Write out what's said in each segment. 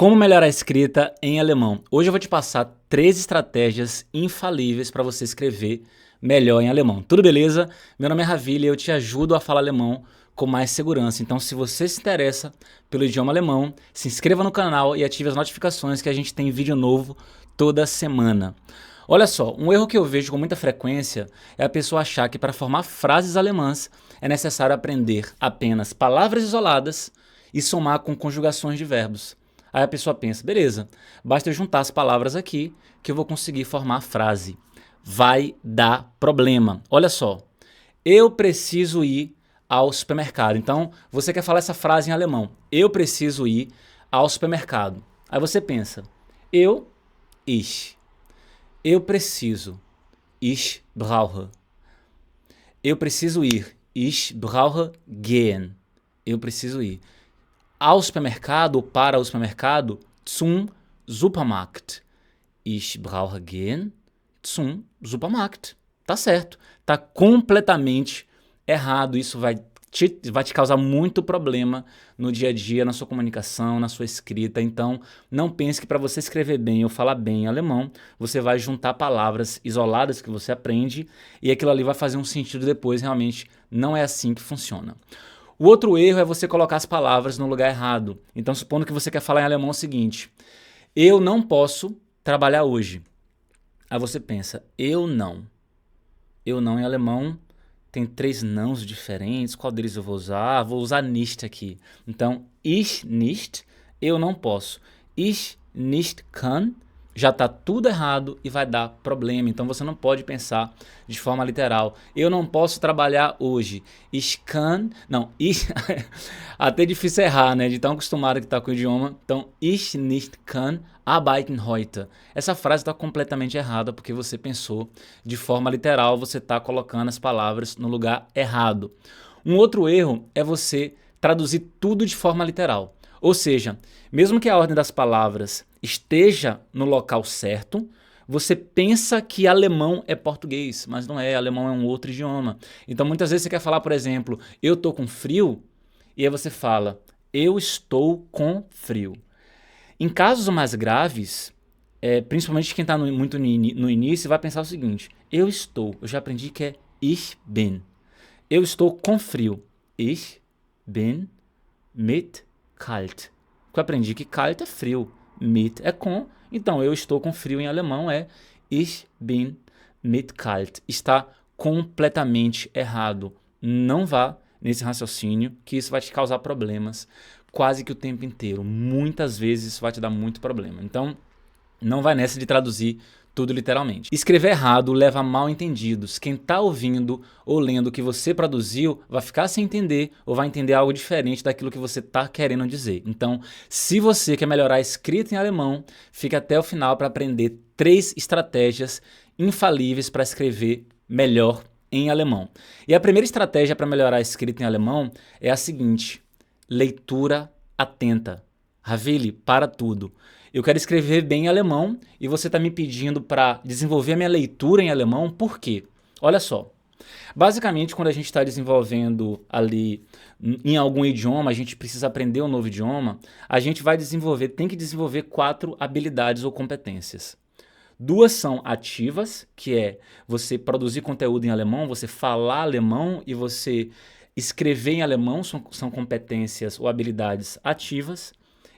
Como melhorar a escrita em alemão? Hoje eu vou te passar 3 estratégias infalíveis para você escrever melhor em alemão. Tudo beleza? Meu nome é Ravili e eu te ajudo a falar alemão com mais segurança. Então, se você se interessa pelo idioma alemão, se inscreva no canal e ative as notificações que a gente tem vídeo novo toda semana. Olha só, um erro que eu vejo com muita frequência é a pessoa achar que para formar frases alemãs é necessário aprender apenas palavras isoladas e somar com conjugações de verbos. Aí a pessoa pensa, beleza, basta eu juntar as palavras aqui que eu vou conseguir formar a frase. Vai dar problema. Olha só, eu preciso ir ao supermercado. Então, você quer falar essa frase em alemão. Eu preciso ir ao supermercado. Aí você pensa, ich. Eu preciso. Ich brauche. Eu preciso ir. Ich brauche gehen. Eu preciso ir ao supermercado ou para o supermercado, zum Supermarkt. Ich brauche gehen zum Supermarkt. Tá certo. Tá completamente errado. Isso vai te causar muito problema no dia a dia, na sua comunicação, na sua escrita. Então, não pense que para você escrever bem ou falar bem em alemão, você vai juntar palavras isoladas que você aprende e aquilo ali vai fazer um sentido depois. Realmente não é assim que funciona. O outro erro é você colocar as palavras no lugar errado. Então, supondo que você quer falar em alemão o seguinte, eu não posso trabalhar hoje. Aí você pensa, eu não. Eu não em alemão tem 3 nãos diferentes, qual deles eu vou usar? Vou usar nicht aqui. Então, ich nicht, eu não posso. Ich nicht kann, já está tudo errado e vai dar problema. Então você não pode pensar de forma literal. Eu não posso trabalhar hoje. Ich kann, não, até difícil errar, né? De tão acostumado que está com o idioma. Então, ich nicht kann arbeiten heute. Essa frase está completamente errada porque você pensou de forma literal, você está colocando as palavras no lugar errado. Um outro erro é você traduzir tudo de forma literal. Ou seja, mesmo que a ordem das palavras esteja no local certo, você pensa que alemão é português, mas não é, alemão é um outro idioma. Então muitas vezes você quer falar, por exemplo, eu estou com frio, e aí você fala, eu estou com frio. Em casos mais graves, principalmente quem está muito no início, vai pensar o seguinte, eu já aprendi que é ich bin. Eu estou com frio. Ich bin mit kalt. Eu aprendi que kalt é frio, mit é com, então eu estou com frio em alemão é ich bin mit kalt. Está completamente errado. Não vá nesse raciocínio que isso vai te causar problemas quase que o tempo inteiro. Muitas vezes isso vai te dar muito problema. Então, não vai nessa de traduzir tudo literalmente. Escrever errado leva a mal entendidos. Quem está ouvindo ou lendo o que você produziu vai ficar sem entender ou vai entender algo diferente daquilo que você está querendo dizer. Então, se você quer melhorar a escrita em alemão, fique até o final para aprender 3 estratégias infalíveis para escrever melhor em alemão. E a primeira estratégia para melhorar a escrita em alemão é a seguinte, leitura atenta. Ravili, para tudo. Eu quero escrever bem em alemão e você está me pedindo para desenvolver a minha leitura em alemão, por quê? Olha só, basicamente quando a gente está desenvolvendo ali em algum idioma, a gente precisa aprender um novo idioma, a gente vai tem que desenvolver 4 habilidades ou competências. 2 são ativas, que é você produzir conteúdo em alemão, você falar alemão e você escrever em alemão, são competências ou habilidades ativas.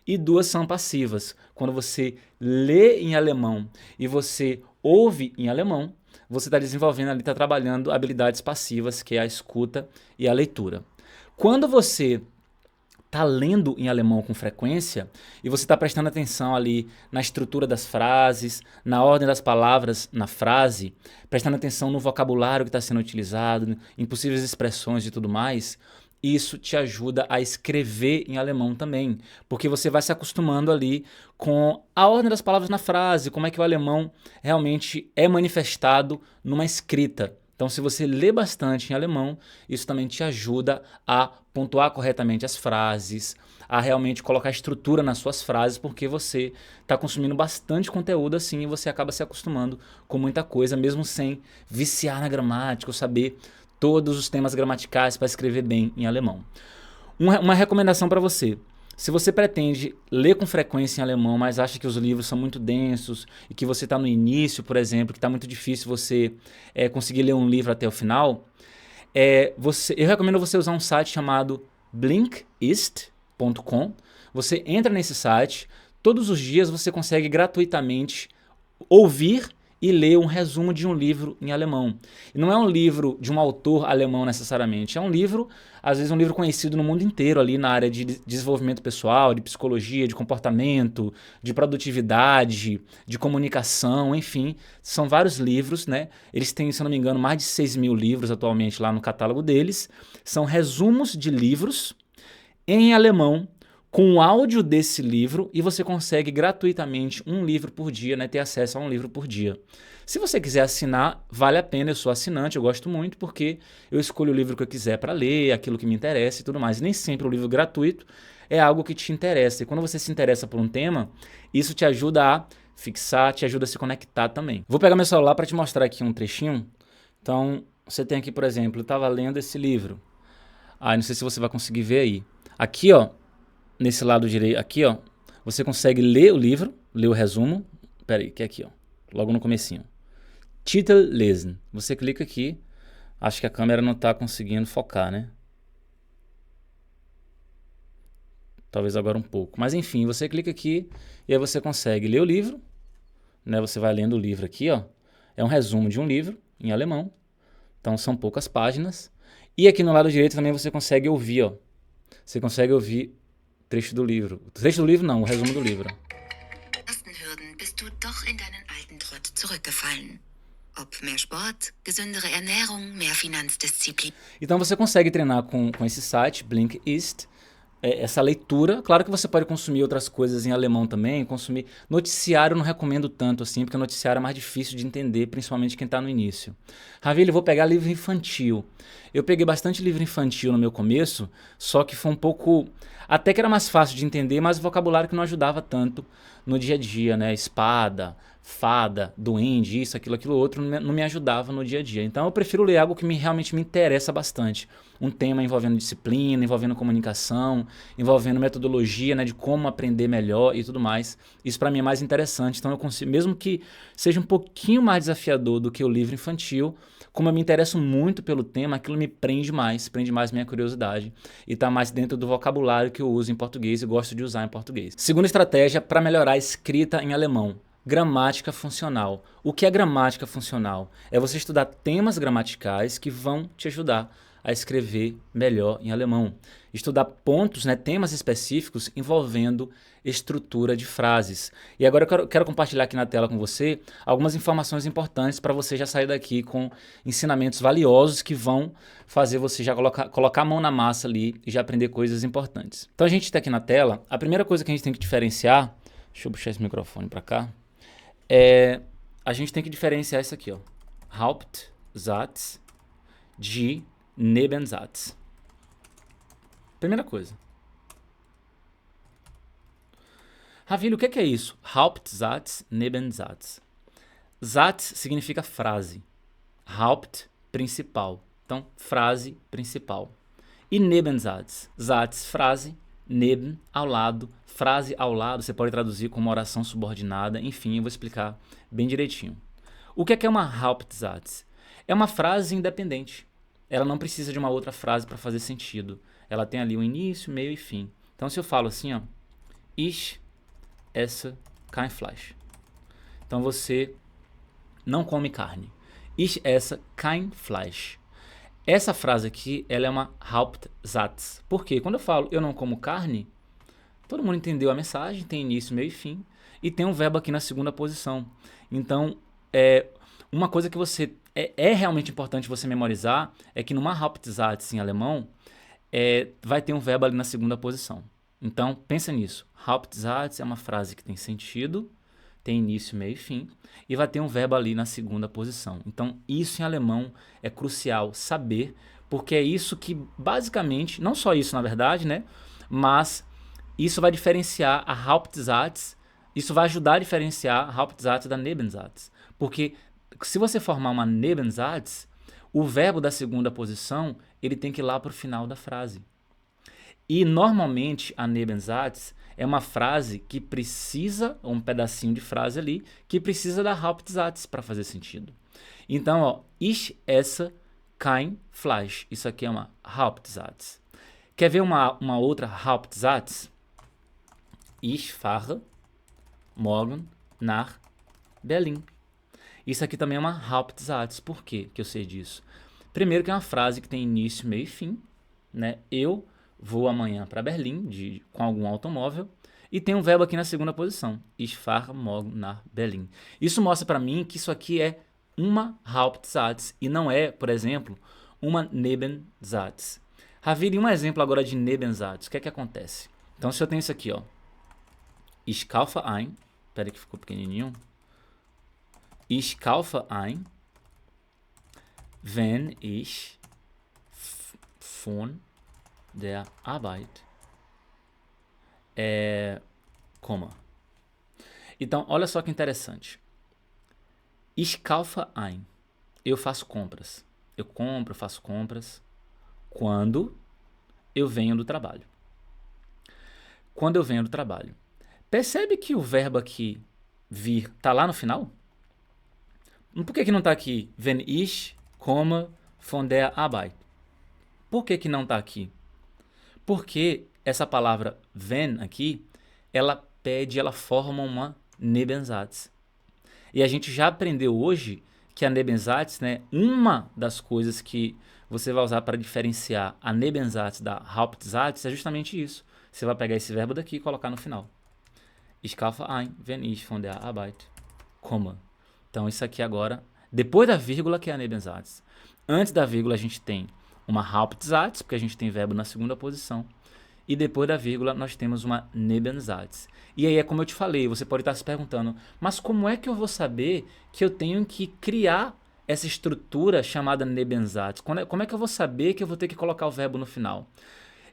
E 2 são passivas. Quando você lê em alemão e você ouve em alemão, você está desenvolvendo ali, está trabalhando habilidades passivas, que é a escuta e a leitura. Quando você está lendo em alemão com frequência e você está prestando atenção ali na estrutura das frases, na ordem das palavras na frase, prestando atenção no vocabulário que está sendo utilizado, em possíveis expressões e tudo mais, isso te ajuda a escrever em alemão também, porque você vai se acostumando ali com a ordem das palavras na frase, como é que o alemão realmente é manifestado numa escrita. Então, se você lê bastante em alemão, isso também te ajuda a pontuar corretamente as frases, a realmente colocar estrutura nas suas frases, porque você está consumindo bastante conteúdo assim e você acaba se acostumando com muita coisa, mesmo sem viciar na gramática ou saber todos os temas gramaticais para escrever bem em alemão. Uma recomendação para você, Se você pretende ler com frequência em alemão, mas acha que os livros são muito densos e que você está no início, por exemplo, que está muito difícil você conseguir ler um livro até o final, eu recomendo você usar um site chamado Blinkist.com. Você entra nesse site, todos os dias você consegue gratuitamente ouvir e ler um resumo de um livro em alemão. E não é um livro de um autor alemão necessariamente, é um livro, às vezes um livro conhecido no mundo inteiro ali na área de desenvolvimento pessoal, de psicologia, de comportamento, de produtividade, de comunicação, enfim. São vários livros, né? Eles têm, se eu não me engano, mais de 6.000 livros atualmente lá no catálogo deles. São resumos de livros em alemão, com o áudio desse livro, e você consegue gratuitamente um livro por dia, né, ter acesso a um livro por dia. Se você quiser assinar, vale a pena, eu sou assinante, eu gosto muito, porque eu escolho o livro que eu quiser para ler, aquilo que me interessa e tudo mais. E nem sempre o livro gratuito é algo que te interessa. E quando você se interessa por um tema, isso te ajuda a fixar, te ajuda a se conectar também. Vou pegar meu celular para te mostrar aqui um trechinho. Então, você tem aqui, por exemplo, eu estava lendo esse livro. Não sei se você vai conseguir ver aí. Aqui, ó, nesse lado direito, aqui, ó, você consegue ler o livro, ler o resumo. Pera aí, que é aqui, ó, logo no comecinho. Titel lesen. Você clica aqui. Acho que a câmera não está conseguindo focar, né? Talvez agora um pouco. Mas enfim, você clica aqui e aí você consegue ler o livro, né? Você vai lendo o livro aqui, ó. É um resumo de um livro em alemão. Então são poucas páginas. E aqui no lado direito também você consegue ouvir, ó. Você consegue ouvir trecho do livro. Trecho do livro não, o resumo do livro. Ersten Hürden bist du doch in deinen alten Trott zurückgefallen. Ob mehr Sport, gesündere Ernährung, mehr Finanzdisziplin. Então você consegue treinar com esse site, Blinkist, essa leitura. Claro que você pode consumir outras coisas em alemão também, consumir noticiário eu não recomendo tanto assim, porque o noticiário é mais difícil de entender, principalmente quem está no início. Ravile, eu vou pegar livro infantil. Eu peguei bastante livro infantil no meu começo, só que foi um pouco... Até que era mais fácil de entender, mas o vocabulário que não ajudava tanto no dia a dia, né? Espada, fada, duende, isso, aquilo outro, não me ajudava no dia a dia. Então eu prefiro ler algo que realmente me interessa bastante. Um tema envolvendo disciplina, envolvendo comunicação, envolvendo metodologia, né, de como aprender melhor e tudo mais. Isso para mim é mais interessante. Então eu consigo, mesmo que seja um pouquinho mais desafiador do que o livro infantil, como eu me interesso muito pelo tema, aquilo me prende mais minha curiosidade e está mais dentro do vocabulário que eu uso em português e gosto de usar em português. Segunda estratégia para melhorar a escrita em alemão. Gramática funcional. O que é gramática funcional? É você estudar temas gramaticais que vão te ajudar a escrever melhor em alemão. Estudar pontos, né, temas específicos envolvendo estrutura de frases. E agora eu quero compartilhar aqui na tela com você algumas informações importantes para você já sair daqui com ensinamentos valiosos que vão fazer você já colocar a mão na massa ali e já aprender coisas importantes. Então a gente está aqui na tela. A primeira coisa que a gente tem que diferenciar, deixa eu puxar esse microfone para cá, a gente tem que diferenciar isso aqui, ó, Hauptsatz de Nebensatz. Primeira coisa. Ravile, o que é isso? Hauptsatz, Nebensatz. Satz significa frase. Haupt, principal. Então, frase principal. E Nebensatz. Satz, frase. Neben, ao lado. Frase ao lado, você pode traduzir como oração subordinada. Enfim, eu vou explicar bem direitinho. O que é uma Hauptsatz? É uma frase independente. Ela não precisa de uma outra frase para fazer sentido. Ela tem ali um início, meio e fim. Então, se eu falo assim, ó, Ich esse kein Fleisch. Então, você não come carne. Ich esse kein Fleisch. Essa frase aqui, ela é uma Hauptsatz. Por quê? Quando eu falo eu não como carne, todo mundo entendeu a mensagem, tem início, meio e fim, e tem um verbo aqui na segunda posição. Então, uma coisa que você é realmente importante você memorizar é que numa Hauptsatz em alemão, vai ter um verbo ali na segunda posição. Então, pensa nisso. Hauptsatz é uma frase que tem sentido, tem início, meio e fim, e vai ter um verbo ali na segunda posição. Então, isso em alemão é crucial saber, porque é isso que basicamente, não só isso na verdade, né, mas isso vai diferenciar a Hauptsatz, isso vai ajudar a diferenciar a Hauptsatz da Nebensatz. Porque se você formar uma Nebensatz, o verbo da segunda posição, ele tem que ir lá para o final da frase. E normalmente a Nebensatz é uma frase que precisa, um pedacinho de frase ali, que precisa da Hauptsatz para fazer sentido. Então, ó, ich esse kein Fleisch. Isso aqui é uma Hauptsatz. Quer ver uma outra Hauptsatz? Ich fahre morgen nach Berlin. Isso aqui também é uma Hauptsatz. Por quê que eu sei disso? Primeiro que é uma frase que tem início, meio e fim, né? Eu vou amanhã para Berlim com algum automóvel e tem um verbo aqui na segunda posição. Ich fahre morgen nach Berlin. Isso mostra para mim que isso aqui é uma Hauptsatz e não é, por exemplo, uma Nebensatz. Ravili, um exemplo agora de Nebensatz. O que é que acontece? Então, se eu tenho isso aqui, ó. Ich kaufe ein. Espera que ficou pequenininho. Ich kaufe ein, wenn ich von der Arbeit komme. Então, olha só que interessante. Ich kaufe ein. Eu faço compras. Eu faço compras quando eu venho do trabalho. Quando eu venho do trabalho. Percebe que o verbo aqui, vir, está lá no final? Por que não está aqui? Wenn ich komme von der Arbeit. Por que não está aqui? Porque essa palavra wenn aqui, ela forma uma Nebensatz. E a gente já aprendeu hoje que a Nebensatz, né, uma das coisas que você vai usar para diferenciar a Nebensatz da Hauptsatz é justamente isso. Você vai pegar esse verbo daqui e colocar no final. Ich kaufe ein, wenn ich von der Arbeit komme. Então isso aqui agora, depois da vírgula que é a Nebensatz. Antes da vírgula a gente tem uma Hauptsatz, porque a gente tem verbo na segunda posição. E depois da vírgula nós temos uma Nebensatz. E aí é como eu te falei, você pode estar se perguntando, mas como é que eu vou saber que eu tenho que criar essa estrutura chamada Nebensatz? Como é que eu vou saber que eu vou ter que colocar o verbo no final?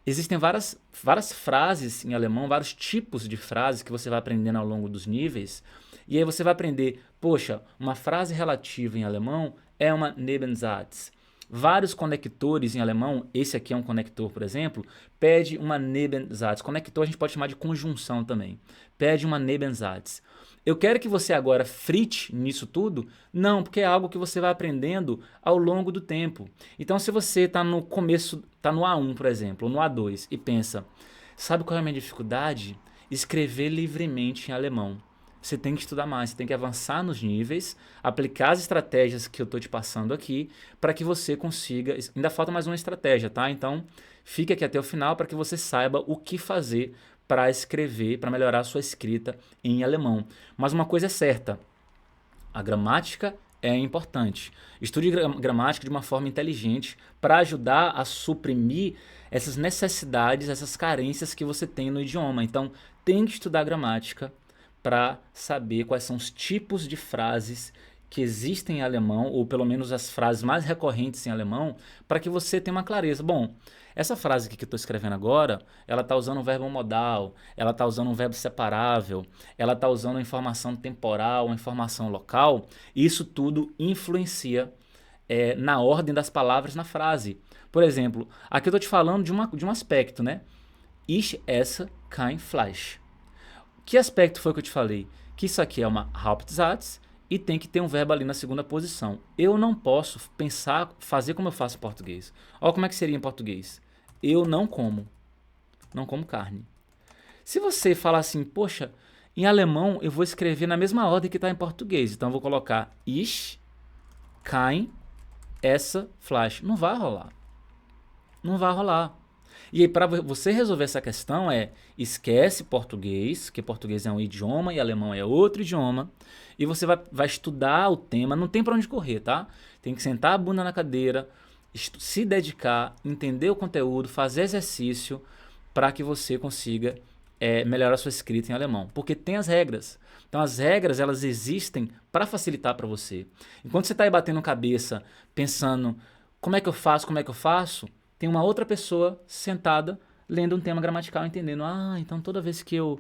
Existem várias frases em alemão, vários tipos de frases que você vai aprendendo ao longo dos níveis. E aí você vai aprender, poxa, uma frase relativa em alemão é uma Nebensatz. Vários conectores em alemão, esse aqui é um conector, por exemplo, pede uma Nebensatz. Conector a gente pode chamar de conjunção também. Pede uma Nebensatz. Eu quero que você agora frite nisso tudo? Não, porque é algo que você vai aprendendo ao longo do tempo. Então, se você está no começo, está no A1, por exemplo, ou no A2, e pensa, sabe qual é a minha dificuldade? Escrever livremente em alemão. Você tem que estudar mais, você tem que avançar nos níveis, aplicar as estratégias que eu estou te passando aqui, para que você consiga... Ainda falta mais uma estratégia, tá? Então, fique aqui até o final para que você saiba o que fazer para escrever, para melhorar a sua escrita em alemão. Mas uma coisa é certa, a gramática é importante. Estude gramática de uma forma inteligente para ajudar a suprimir essas necessidades, essas carências que você tem no idioma. Então, tem que estudar gramática para saber quais são os tipos de frases que existem em alemão, ou pelo menos as frases mais recorrentes em alemão, para que você tenha uma clareza. Bom, essa frase aqui que eu estou escrevendo agora, ela está usando um verbo modal, ela está usando um verbo separável, ela está usando uma informação temporal, uma informação local, e isso tudo influencia na ordem das palavras na frase. Por exemplo, aqui eu estou te falando de um aspecto, né? Ich esse kein Fleisch. Que aspecto foi que eu te falei? Que isso aqui é uma Hauptsatz e tem que ter um verbo ali na segunda posição. Eu não posso fazer como eu faço em português. Olha como é que seria em português. Eu não como carne. Se você falar assim, poxa, em alemão eu vou escrever na mesma ordem que está em português. Então eu vou colocar ich kein esse Fleisch. Não vai rolar. Não vai rolar. E aí, para você resolver essa questão esquece português, que português é um idioma e alemão é outro idioma, e você vai estudar o tema, não tem para onde correr, tá? Tem que sentar a bunda na cadeira, se dedicar, entender o conteúdo, fazer exercício para que você consiga melhorar a sua escrita em alemão, porque tem as regras. Então as regras, elas existem para facilitar para você. Enquanto você está aí batendo cabeça, pensando, como é que eu faço? Tem uma outra pessoa sentada, lendo um tema gramatical, entendendo. Então toda vez que eu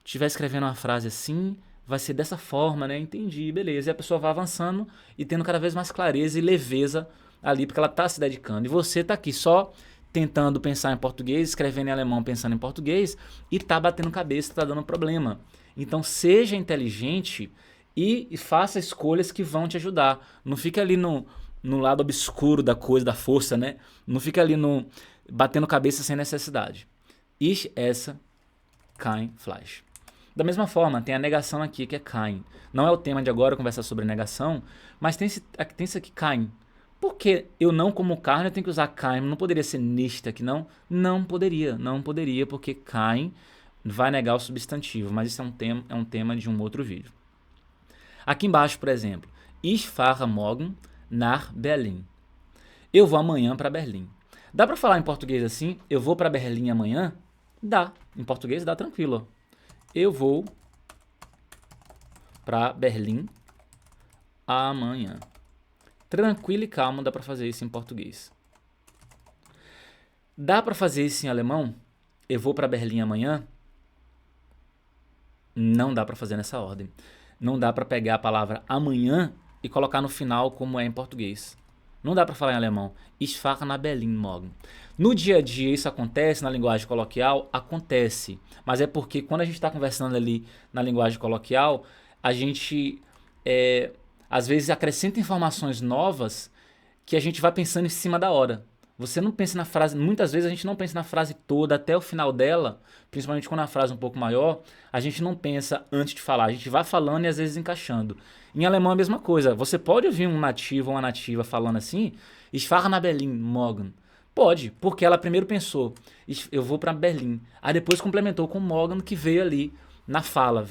estiver escrevendo uma frase assim, vai ser dessa forma, né? Entendi, beleza. E a pessoa vai avançando e tendo cada vez mais clareza e leveza ali, porque ela está se dedicando. E você está aqui só tentando pensar em português, escrevendo em alemão, pensando em português, e tá batendo cabeça, tá dando problema. Então seja inteligente e faça escolhas que vão te ajudar. Não fica ali no lado obscuro da coisa, da força, né? Não fica ali batendo cabeça sem necessidade. Ich esse kein Fleisch. Da mesma forma, tem a negação aqui, que é kein. Não é o tema de agora conversar sobre negação, mas tem isso aqui, kein. Por que eu não como carne, eu tenho que usar kein? Não poderia ser nicht aqui, não? Não poderia, porque kein vai negar o substantivo, mas isso é um tema de um outro vídeo. Aqui embaixo, por exemplo, ich fahre morgen nach Berlin. Eu vou amanhã para Berlim. Dá para falar em português assim, eu vou para Berlim amanhã? Dá. Em português dá tranquilo. Eu vou para Berlim amanhã. Tranquilo e calmo, dá para fazer isso em português. Dá para fazer isso em alemão? Eu vou para Berlim amanhã? Não dá para fazer nessa ordem. Não dá para pegar a palavra amanhã e colocar no final como é em português. Não dá para falar em alemão. Ich fahre nach Berlin morgen. No dia a dia isso acontece, na linguagem coloquial, acontece. Mas é porque quando a gente está conversando ali na linguagem coloquial, a gente às vezes acrescenta informações novas que a gente vai pensando em cima da hora. Você não pensa na frase, muitas vezes a gente não pensa na frase toda até o final dela, principalmente quando a frase é um pouco maior, a gente não pensa antes de falar, a gente vai falando e às vezes encaixando. Em alemão é a mesma coisa, você pode ouvir um nativo ou uma nativa falando assim, Ich fahre nach Berlin morgen. Pode, porque ela primeiro pensou, eu vou para Berlim, aí depois complementou com morgen que veio ali na fala,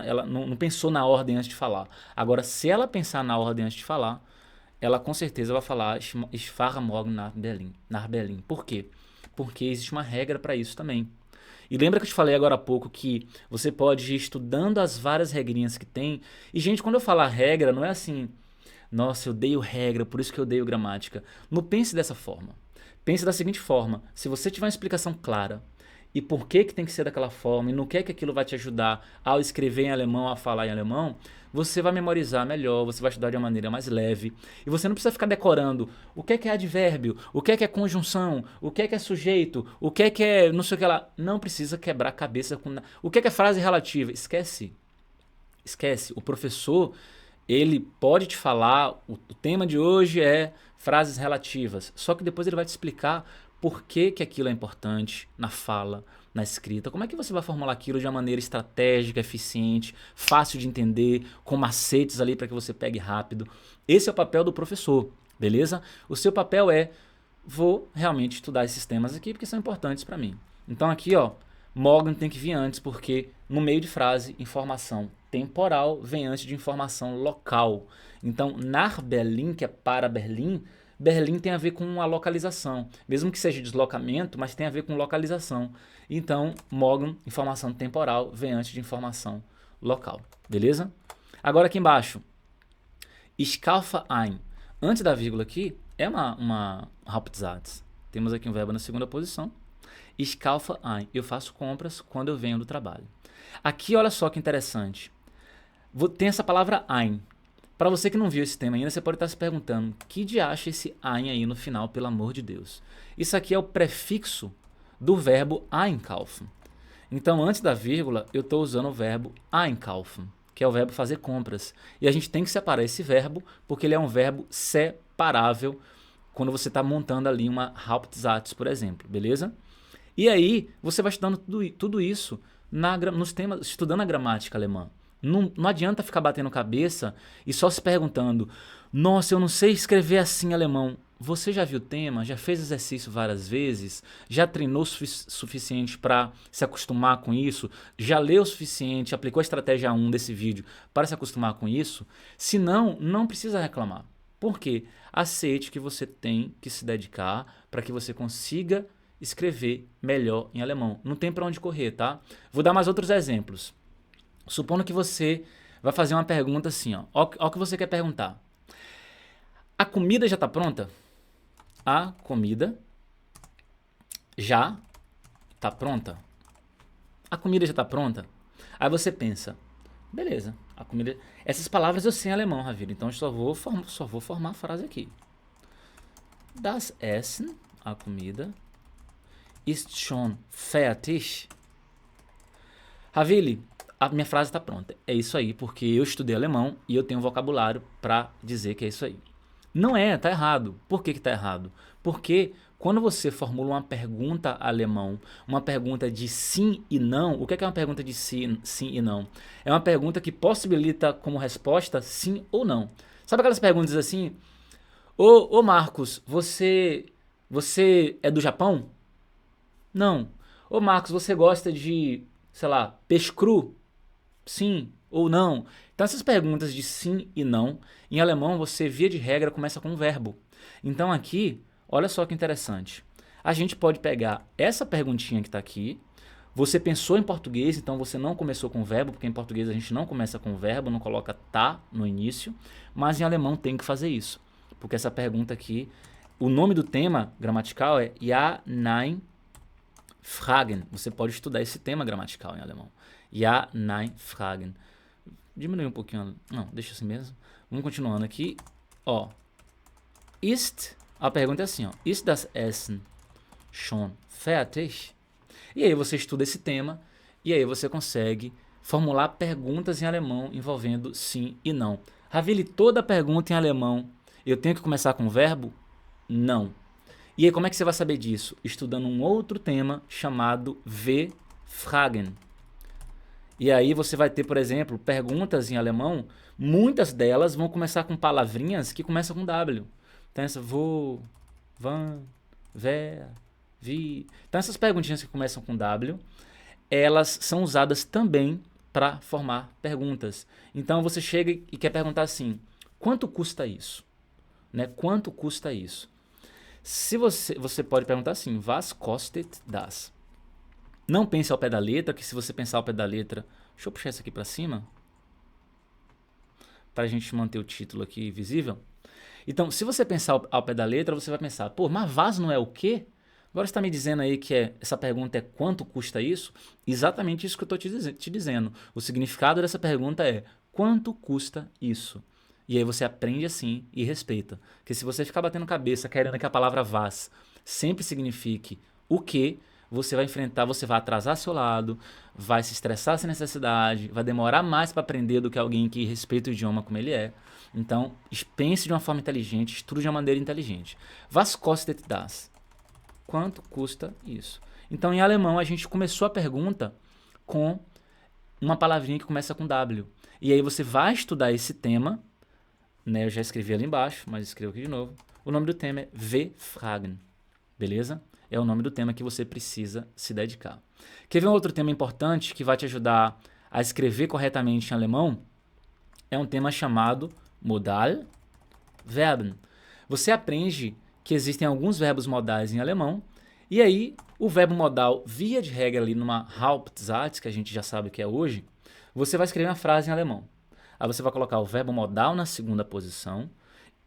ela não pensou na ordem antes de falar. Agora, se ela pensar na ordem antes de falar, ela com certeza vai falar Ich fahre morgen nach Berlin. Por quê? Porque existe uma regra para isso também. E lembra que eu te falei agora há pouco que você pode ir estudando as várias regrinhas que tem. E, gente, quando eu falar regra, não é assim, nossa, eu odeio regra, por isso que eu odeio gramática. Não pense dessa forma. Pense da seguinte forma, se você tiver uma explicação clara e por que tem que ser daquela forma e no que aquilo vai te ajudar ao escrever em alemão, a falar em alemão, você vai memorizar melhor, você vai estudar de uma maneira mais leve e você não precisa ficar decorando o que é advérbio, o que é conjunção, o que é sujeito, o que é não sei o que lá. Não precisa quebrar a cabeça com o que é frase relativa. Esquece. O professor, ele pode te falar, o tema de hoje é frases relativas, só que depois ele vai te explicar por que aquilo é importante na fala, na escrita, como é que você vai formular aquilo de uma maneira estratégica, eficiente, fácil de entender, com macetes ali para que você pegue rápido. Esse é o papel do professor, beleza? O seu papel é, vou realmente estudar esses temas aqui porque são importantes para mim. Então aqui, ó, morgen tem que vir antes porque no meio de frase, informação temporal vem antes de informação local. Então, nach Berlin, que é para Berlim, Berlim tem a ver com a localização, mesmo que seja deslocamento, mas tem a ver com localização. Então, morgen, informação temporal, vem antes de informação local, beleza? Agora aqui embaixo, ich kaufe ein. Antes da vírgula aqui, é uma Hauptsatz. Temos aqui um verbo na segunda posição. Ich kaufe ein. Eu faço compras quando eu venho do trabalho. Aqui, olha só que interessante. Tem essa palavra ein. Para você que não viu esse tema ainda, você pode estar se perguntando, que diacho esse ein aí no final, pelo amor de Deus? Isso aqui é o prefixo do verbo einkaufen. Então, antes da vírgula, eu estou usando o verbo einkaufen, que é o verbo fazer compras. E a gente tem que separar esse verbo, porque ele é um verbo separável quando você está montando ali uma Hauptsatz, por exemplo, beleza? E aí, você vai estudando tudo isso nos temas, estudando a gramática alemã. Não adianta ficar batendo cabeça e só se perguntando, nossa, eu não sei escrever assim em alemão. Você já viu o tema? Já fez exercício várias vezes? Já treinou o suficiente para se acostumar com isso? Já leu o suficiente, aplicou a estratégia 1 desse vídeo para se acostumar com isso? Se não, não precisa reclamar. Por quê? Aceite que você tem que se dedicar para que você consiga escrever melhor em alemão. Não tem para onde correr, tá? Vou dar mais outros exemplos. Supondo que você vai fazer uma pergunta assim, ó. Ó o que você quer perguntar. A comida já está pronta? A comida já está pronta? A comida já está pronta? Aí você pensa, beleza, a comida... Essas palavras eu sei em alemão, Raviro, então eu só vou formar a frase aqui. Das Essen a comida. Ist schon fertig? Ravili, a minha frase está pronta. É isso aí, porque eu estudei alemão e eu tenho um vocabulário para dizer que é isso aí. Não é, tá errado. Por que tá errado? Porque quando você formula uma pergunta alemão, uma pergunta de sim e não, o que é uma pergunta de sim e não? É uma pergunta que possibilita como resposta sim ou não. Sabe aquelas perguntas assim? Ô Marcos, você é do Japão? Não. Ô Marcos, você gosta de, sei lá, peixe cru? Sim ou não? Então essas perguntas de sim e não, em alemão você via de regra começa com um verbo. Então aqui, olha só que interessante. A gente pode pegar essa perguntinha que está aqui, você pensou em português, então você não começou com o verbo, porque em português a gente não começa com o verbo, não coloca tá no início, mas em alemão tem que fazer isso. Porque essa pergunta aqui, o nome do tema gramatical é Ja, Nein, Fragen. Você pode estudar esse tema gramatical em alemão. Ja, Nein, Fragen. Diminui um pouquinho. Não, deixa assim mesmo. Vamos continuando aqui. Ó. Ist. A pergunta é assim, ó. Ist das Essen schon fertig? E aí você estuda esse tema e aí você consegue formular perguntas em alemão envolvendo sim e não. Ravili, toda pergunta em alemão eu tenho que começar com o verbo? Não. E aí como é que você vai saber disso? Estudando um outro tema chamado W-Fragen. E aí você vai ter, por exemplo, perguntas em alemão, muitas delas vão começar com palavrinhas que começam com W. Então essa wo, wann, wer, wie. Então essas perguntinhas que começam com W, elas são usadas também para formar perguntas. Então você chega e quer perguntar assim, quanto custa isso? Né? Quanto custa isso? Se você pode perguntar assim, was kostet das? Não pense ao pé da letra, que se você pensar ao pé da letra... Deixa eu puxar isso aqui para cima, para a gente manter o título aqui visível. Então, se você pensar ao pé da letra, você vai pensar, pô, mas was não é o quê? Agora você está me dizendo aí que essa pergunta é quanto custa isso? Exatamente isso que eu estou te dizendo. O significado dessa pergunta é quanto custa isso? E aí você aprende assim e respeita. Porque se você ficar batendo cabeça querendo que a palavra was sempre signifique o quê, você vai enfrentar, você vai atrasar seu lado, vai se estressar sem necessidade, vai demorar mais para aprender do que alguém que respeita o idioma como ele é. Então, pense de uma forma inteligente, estude de uma maneira inteligente. Was kostet das? Quanto custa isso? Então, em alemão, a gente começou a pergunta com uma palavrinha que começa com W. E aí você vai estudar esse tema, né? Eu já escrevi ali embaixo, mas escrevo aqui de novo. O nome do tema é W-Fragen, beleza? É o nome do tema que você precisa se dedicar. Quer ver um outro tema importante que vai te ajudar a escrever corretamente em alemão? É um tema chamado Modal Verben. Você aprende que existem alguns verbos modais em alemão, e aí o verbo modal, via de regra ali numa Hauptsatz, que a gente já sabe o que é hoje, você vai escrever uma frase em alemão. Aí você vai colocar o verbo modal na segunda posição,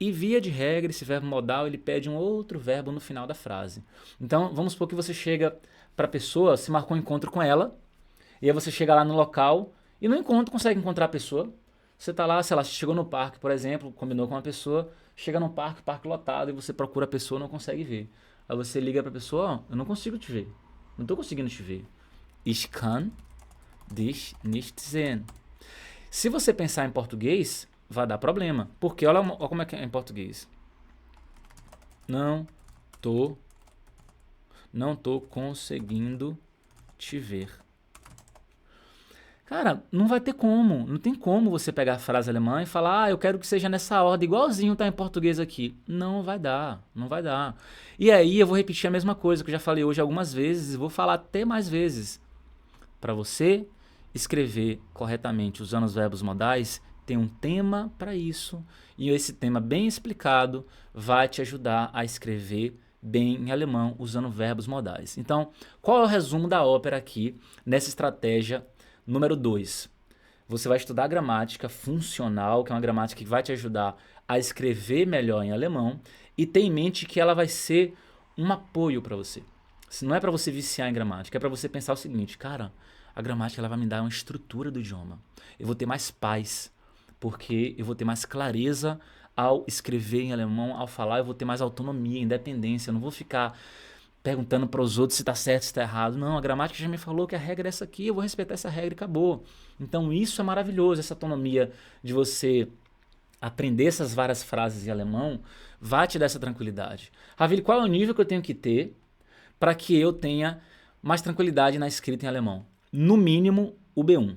e via de regra, esse verbo modal ele pede um outro verbo no final da frase. Então, vamos supor que você chega para a pessoa, se marcou um encontro com ela, e aí você chega lá no local e no encontro consegue encontrar a pessoa. Você está lá, sei lá, chegou no parque, por exemplo, combinou com uma pessoa, chega no parque, parque lotado, e você procura a pessoa e não consegue ver. Aí você liga para a pessoa, eu não consigo te ver. Não estou conseguindo te ver. Ich kann dich nicht sehen. Se você pensar em português, vai dar problema. Porque olha como é que é em português. Não tô conseguindo te ver. Cara, não vai ter como. Não tem como você pegar a frase alemã e falar, eu quero que seja nessa ordem, igualzinho tá em português aqui. Não vai dar, não vai dar. E aí eu vou repetir a mesma coisa que eu já falei hoje algumas vezes e vou falar até mais vezes. Para você escrever corretamente usando os verbos modais, tem um tema para isso, e esse tema bem explicado vai te ajudar a escrever bem em alemão usando verbos modais. Então, qual é o resumo da ópera aqui nessa estratégia número 2? Você vai estudar gramática funcional, que é uma gramática que vai te ajudar a escrever melhor em alemão, e ter em mente que ela vai ser um apoio para você. Não é para você viciar em gramática, é para você pensar o seguinte, cara, a gramática ela vai me dar uma estrutura do idioma. Eu vou ter mais paz, porque eu vou ter mais clareza ao escrever em alemão, ao falar, eu vou ter mais autonomia, independência, eu não vou ficar perguntando para os outros se está certo, se está errado. Não, a gramática já me falou que a regra é essa aqui, eu vou respeitar essa regra e acabou. Então isso é maravilhoso, essa autonomia de você aprender essas várias frases em alemão vai te dar essa tranquilidade. Ravili, qual é o nível que eu tenho que ter para que eu tenha mais tranquilidade na escrita em alemão? No mínimo, o B1.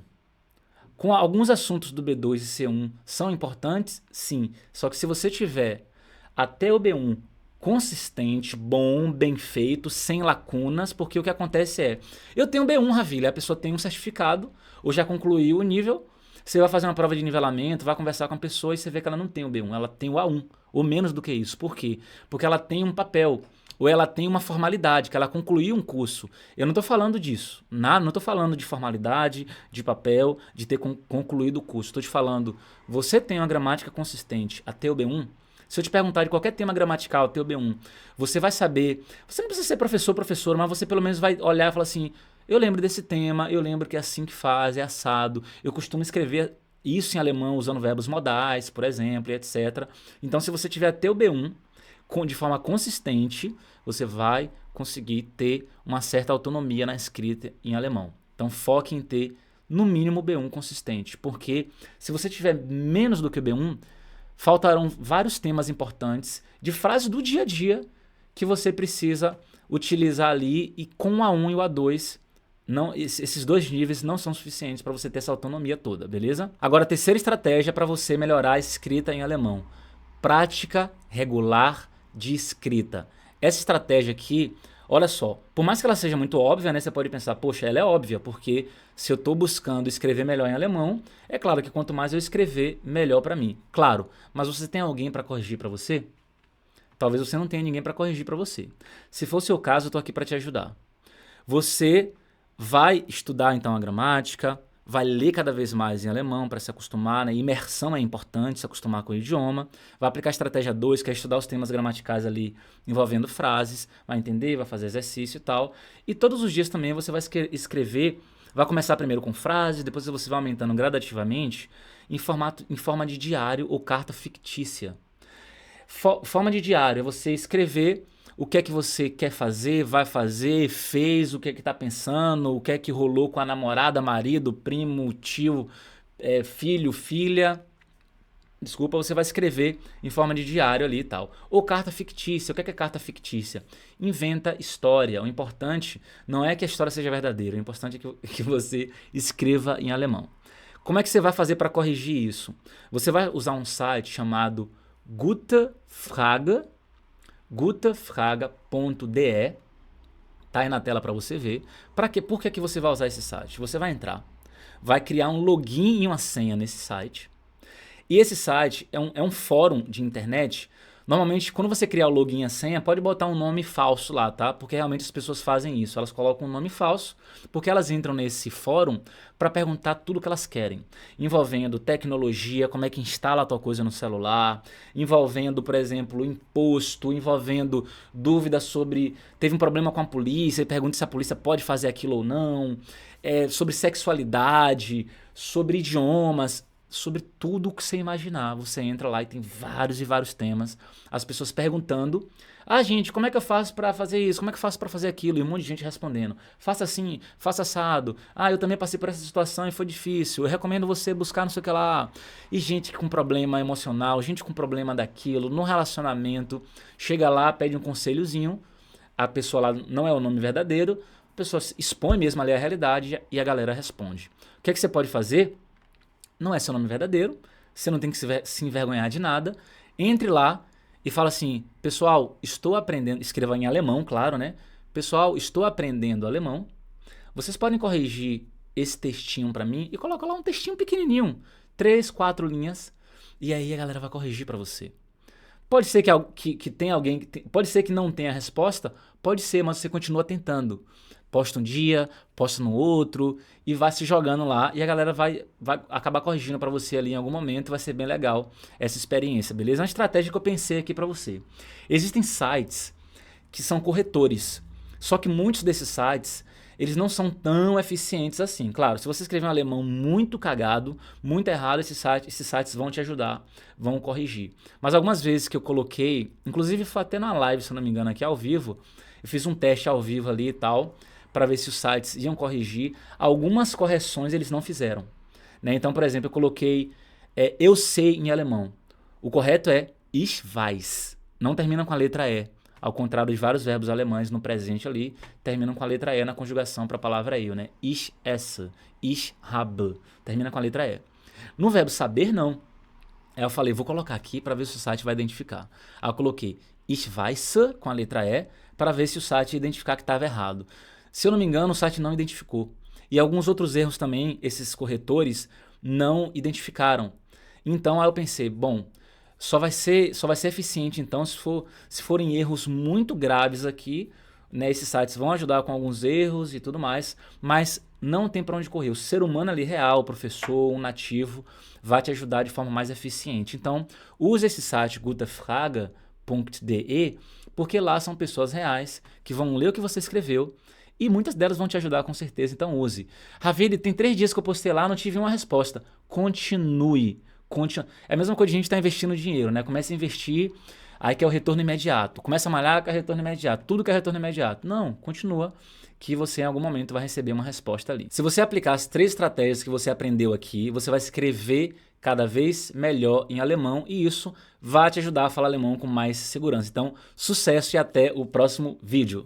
Com alguns assuntos do B2 e C1 são importantes, sim. Só que se você tiver até o B1 consistente, bom, bem feito, sem lacunas, porque o que acontece é, eu tenho B1, Ravili, a pessoa tem um certificado, ou já concluiu o nível, você vai fazer uma prova de nivelamento, vai conversar com a pessoa e você vê que ela não tem o B1, ela tem o A1, ou menos do que isso. Por quê? Porque ela tem um papel, ou ela tem uma formalidade, que ela concluiu um curso. Eu não estou falando disso, não estou falando de formalidade, de papel, de ter concluído o curso. Estou te falando, você tem uma gramática consistente até o B1, se eu te perguntar de qualquer tema gramatical até o B1, você vai saber, você não precisa ser professora, mas você pelo menos vai olhar e falar assim, eu lembro desse tema, eu lembro que é assim que faz, é assado, eu costumo escrever isso em alemão usando verbos modais, por exemplo, e etc. Então se você tiver até o B1, de forma consistente, você vai conseguir ter uma certa autonomia na escrita em alemão. Então foque em ter no mínimo B1 consistente, porque se você tiver menos do que o B1, faltarão vários temas importantes de frases do dia a dia que você precisa utilizar ali e com o A1 e o A2, não, esses dois níveis não são suficientes para você ter essa autonomia toda, beleza? Agora, a terceira estratégia para você melhorar a escrita em alemão. Prática regular de escrita. Essa estratégia aqui, olha só, por mais que ela seja muito óbvia, né, você pode pensar, poxa, ela é óbvia, porque se eu estou buscando escrever melhor em alemão, é claro que quanto mais eu escrever, melhor para mim. Claro, mas você tem alguém para corrigir para você? Talvez você não tenha ninguém para corrigir para você. Se for o seu caso, eu estou aqui para te ajudar. Você vai estudar então a gramática, vai ler cada vez mais em alemão para se acostumar, né? Imersão é importante, se acostumar com o idioma. Vai aplicar a estratégia 2, que é estudar os temas gramaticais ali envolvendo frases, vai entender, vai fazer exercício e tal. E todos os dias também você vai escrever, vai começar primeiro com frases, depois você vai aumentando gradativamente em forma de diário ou carta fictícia. Forma de diário é você escrever o que é que você quer fazer, vai fazer, fez, o que é que está pensando, o que é que rolou com a namorada, marido, primo, tio, filho, filha. Desculpa, você vai escrever em forma de diário ali e tal. Ou carta fictícia. O que é carta fictícia? Inventa história. O importante não é que a história seja verdadeira, o importante é que você escreva em alemão. Como é que você vai fazer para corrigir isso? Você vai usar um site chamado gutefrage.de, tá aí na tela para você ver. Para quê? Por que você vai usar esse site? Você vai entrar, vai criar um login e uma senha nesse site. E esse site é um fórum de internet. Normalmente, quando você criar o login e a senha, pode botar um nome falso lá, tá? Porque realmente as pessoas fazem isso. Elas colocam um nome falso, porque elas entram nesse fórum para perguntar tudo o que elas querem. Envolvendo tecnologia, como é que instala a tua coisa no celular. Envolvendo, por exemplo, imposto. Envolvendo dúvidas sobre... Teve um problema com a polícia, e pergunta se a polícia pode fazer aquilo ou não. Sobre sexualidade, sobre idiomas... Sobre tudo o que você imaginar. Você entra lá e tem vários e vários temas. As pessoas perguntando, gente, como é que eu faço para fazer isso? Como é que eu faço para fazer aquilo? E um monte de gente respondendo, faça assim, faça assado. Eu também passei por essa situação e foi difícil. Eu recomendo você buscar não sei o que lá. E gente com problema emocional, gente com problema daquilo, no relacionamento. Chega lá, pede um conselhozinho. A pessoa lá não é o nome verdadeiro. A pessoa expõe mesmo ali a realidade e a galera responde. O que é que você pode fazer? Não é seu nome verdadeiro, você não tem que se envergonhar de nada. Entre lá e fala assim, pessoal, estou aprendendo, escreva em alemão, claro, né? Pessoal, estou aprendendo alemão. Vocês podem corrigir esse textinho para mim e coloca lá um textinho pequenininho, 3, 4 linhas, e aí a galera vai corrigir para você. Pode ser que tenha alguém, pode ser que não tenha a resposta, pode ser, mas você continua tentando. Posta um dia, posta no outro e vai se jogando lá e a galera vai acabar corrigindo para você ali em algum momento, vai ser bem legal essa experiência, beleza? É uma estratégia que eu pensei aqui para você. Existem sites que são corretores, só que muitos desses sites, eles não são tão eficientes assim. Claro, se você escrever um alemão muito cagado, muito errado, esses sites vão te ajudar, vão corrigir. Mas algumas vezes que eu coloquei, inclusive foi até na live, se eu não me engano, aqui ao vivo, eu fiz um teste ao vivo ali e tal, para ver se os sites iam corrigir. Algumas correções eles não fizeram. Né? Então, por exemplo, eu coloquei eu sei em alemão. O correto é ich weiß. Não termina com a letra E. Ao contrário de vários verbos alemães no presente ali, terminam com a letra E na conjugação para a palavra eu, né? Ich esse, ich habe. Termina com a letra E. No verbo saber, não. Aí eu falei, vou colocar aqui para ver se o site vai identificar. Aí eu coloquei ich weiß com a letra E para ver se o site ia identificar que estava errado. Se eu não me engano, o site não identificou. E alguns outros erros também, esses corretores não identificaram. Então aí eu pensei, bom, só vai ser eficiente então se forem erros muito graves aqui, né, esses sites vão ajudar com alguns erros e tudo mais, mas não tem para onde correr. O ser humano ali real, o professor, um nativo, vai te ajudar de forma mais eficiente. Então, use esse site gutefrage.de, porque lá são pessoas reais que vão ler o que você escreveu e muitas delas vão te ajudar com certeza, então use. Ravile, tem 3 dias que eu postei lá, não tive uma resposta. Continue. É a mesma coisa de a gente estar investindo dinheiro, né? Começa a investir, aí quer o retorno imediato. Começa a malhar, quer retorno imediato. Tudo quer retorno imediato. Não, continua, que você em algum momento vai receber uma resposta ali. Se você aplicar as 3 estratégias que você aprendeu aqui, você vai escrever cada vez melhor em alemão e isso vai te ajudar a falar alemão com mais segurança. Então, sucesso e até o próximo vídeo.